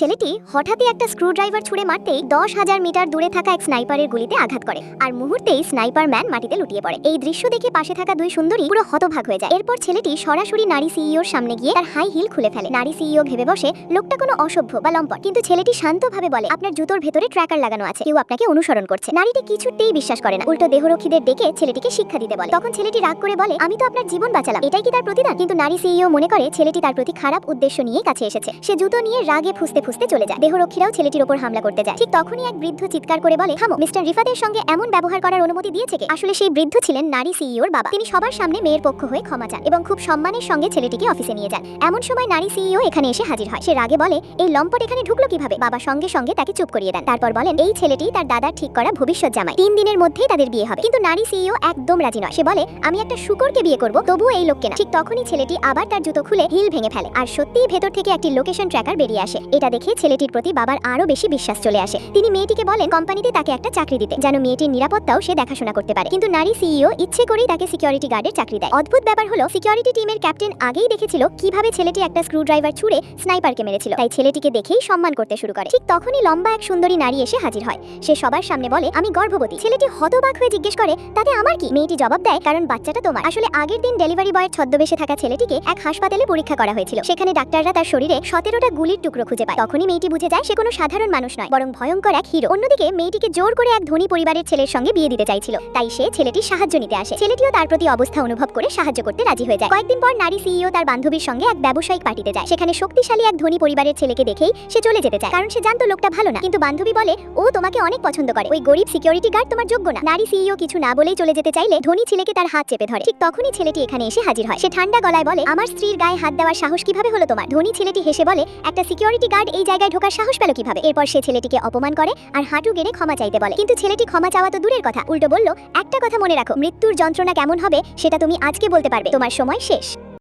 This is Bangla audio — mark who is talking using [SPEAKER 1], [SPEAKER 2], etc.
[SPEAKER 1] ছেলেটি হঠাৎই একটা স্ক্রুড্রাইভার ছুঁড়ে মারতেই 10,000 মিটার দূরে থাকা এক স্নাইপারের গুলিতে আঘাত করে আর মুহূর্তেই স্নাইপার ম্যান মাটিতে লুটিয়ে পড়ে। এই দৃশ্য দেখে পাশে থাকা দুই সুন্দরী পুরো হতভাগ হয়ে যায়। এরপর ছেলেটি সরাসরি নারী সিইওর সামনে গিয়ে তার হাই হিল খুলে ফেলে। নারী সিইও ভেবে বসে লোকটা কোনো অসভ্য বা লম্পট, কিন্তু ছেলেটি শান্তভাবে বলে আপনার জুতোর ভেতরে ট্র্যাকার লাগানো আছে, কেউ আপনাকে অনুসরণ করছে। নারীটি কিছুতেই বিশ্বাস করে না, উল্টো দেহরক্ষীদের ডেকে ছেলেটিকে শিক্ষা দিতে বলে। তখন ছেলেটি রাগ করে বলে আমি তো আপনার জীবন বাঁচালাম, এটাই কি তার প্রতিদান? কিন্তু নারী সিইও মনে করে ছেলেটি তার প্রতি খারাপ উদ্দেশ্য নিয়ে কাছে এসেছে। সে জুতো নিয়ে রাগে ফুঁসতে ফুঁসতে চলে যায়। দেহরক্ষীরাও ছেলেটির উপর হামলা করতে যায়। ঠিক তখনই এক বৃদ্ধ চিৎকার করে বলে থামো, মিস্টার রিফাতের সঙ্গে এমন ব্যবহার করার অনুমতি দিয়েছে কে? আসলে সেই বৃদ্ধ ছিলেন নারী সিইওর বাবা। তিনি সবার সামনে মেয়ের পক্ষ হয়ে ক্ষমা চান এবং খুব সম্মানের সঙ্গে ছেলেটিকে অফিসে নিয়ে যান। এমন সময় নারী সিইও এখানে এসে হাজির হয়। সে রাগে বলে এই লম্পট এখানে ঢুকলো কিভাবে? বাবা সঙ্গে সঙ্গে তাকে চুপ করিয়ে দেন। তারপর বলেন এই ছেলেটি তার দাদার ঠিক করা ভবিষ্যৎ জামাই, 3 দিনের মধ্যেই তাদের বিয়ে হবে। কিন্তু নারী সিইও একদম রাজি নয়। সে বলে আমি একটা শুকরকে বিয়ে করব, তবুও এই লোককে না। ঠিক তখনই ছেলেটি আবার তার জুতো খুলে হিল ভেঙে ফেলে আর সত্যিই ভেতর থেকে একটি লোকেশন ট্র্যাকার বেরিয়ে আসে। এটা দেখে ছেলেটির প্রতি বাবার আরো বেশি বিশ্বাস চলে আসে। তিনি মেয়েটিকে বলেন কোম্পানিতে তাকে একটা চাকরি দিতে, যেন মেয়েটির নিরাপত্তাও সে দেখাশোনা করতে পারে। কিন্তু নারী সিইও ইচ্ছে করেই তাকে সিকিউরিটি গার্ডের চাকরি দেয়। অদ্ভুত ব্যাপার হলো সিকিউরিটি টিমের ক্যাপ্টেন আগেই দেখেছিল কিভাবে ছেলেটি একটা স্ক্রুড্রাইভার ছুঁড়ে স্নাইপারকে মেরেছিল, তাই ছেলেটিকে দেখেই সম্মান করতে শুরু করে। ঠিক তখনই লম্বা এক সুন্দরী নারী এসে হাজির হয়। সে সবার সামনে বলে আমি গর্ভবতী। ছেলেটি হতবাক হয়ে জিজ্ঞেস করে তাতে আমার কি? মেয়েটি জবাব দেয় কারণ বাচ্চাটা তোমার। আসলে আগের দিন ডেলিভারি বয়ের ছদ্মবেশে থাকা ছেলেটিকে এক হাসপাতালে পরীক্ষা করা হয়েছিল। সেখানে ডাক্তাররা তার শরীরে 17টা গুলির টুকরো খুঁজে পায়। তখনই মেয়েটি বুঝে যায় সে কোনো সাধারণ মানুষ নয়, বরং ভয়ঙ্কর এক হিরো। অন্যদিকে মেয়েটিকে জোর করে এক ধনী পরিবারের ছেলের সঙ্গে বিয়ে দিতে চাইছিল, তাই সে ছেলেটির সাহায্য নিতে আসে। ছেলেটিও তার প্রতি অবস্থা অনুভব করে সাহায্য করতে রাজি হয়ে যায়। কয়েকদিন পর নারী সিইও তার বান্ধবীর সঙ্গে এক ব্যবসায়িক পার্টিতে যায়। সেখানে শক্তিশালী এক ধনী পরিবারের ছেলেকে দেখেই সে চলে যেতে চায়, কারণ সে জানতো লোকটা ভালো না। কিন্তু বান্ধবী বলে ও তোমাকে অনেক পছন্দ করে, ওই গরিব সিকিউরিটি গার্ড তোমার যোগ্য না। নারী সিইও কিছু না বলেই চলে যেতে চাইলে ধনী ছেলেকে তার হাত চেপে ধরে। ঠিক তখনই ছেলেটি এখানে এসে হাজির হয়। সে ঠান্ডা গলায় বলে আমার স্ত্রীর গায়ে হাত দেওয়ার সাহস কিভাবে হলো তোমার? ধনী ছেলেটি হেসে বলে একটা সিকিউরিটি গার্ড এই জায়গায় ঢোকার সাহস পেল কিভাবে? এরপর সে ছেলেটিকে অপমান করে আর হাঁটু গেড়ে ক্ষমা চাইতে বলে। কিন্তু ছেলেটি ক্ষমা চাওয়া তো দূরের কথা, উল্টো বলল একটা কথা মনে রাখো, মৃত্যুর যন্ত্রণা কেমন হবে সেটা তুমি আজকে বলতে পারবে, তোমার সময় শেষ।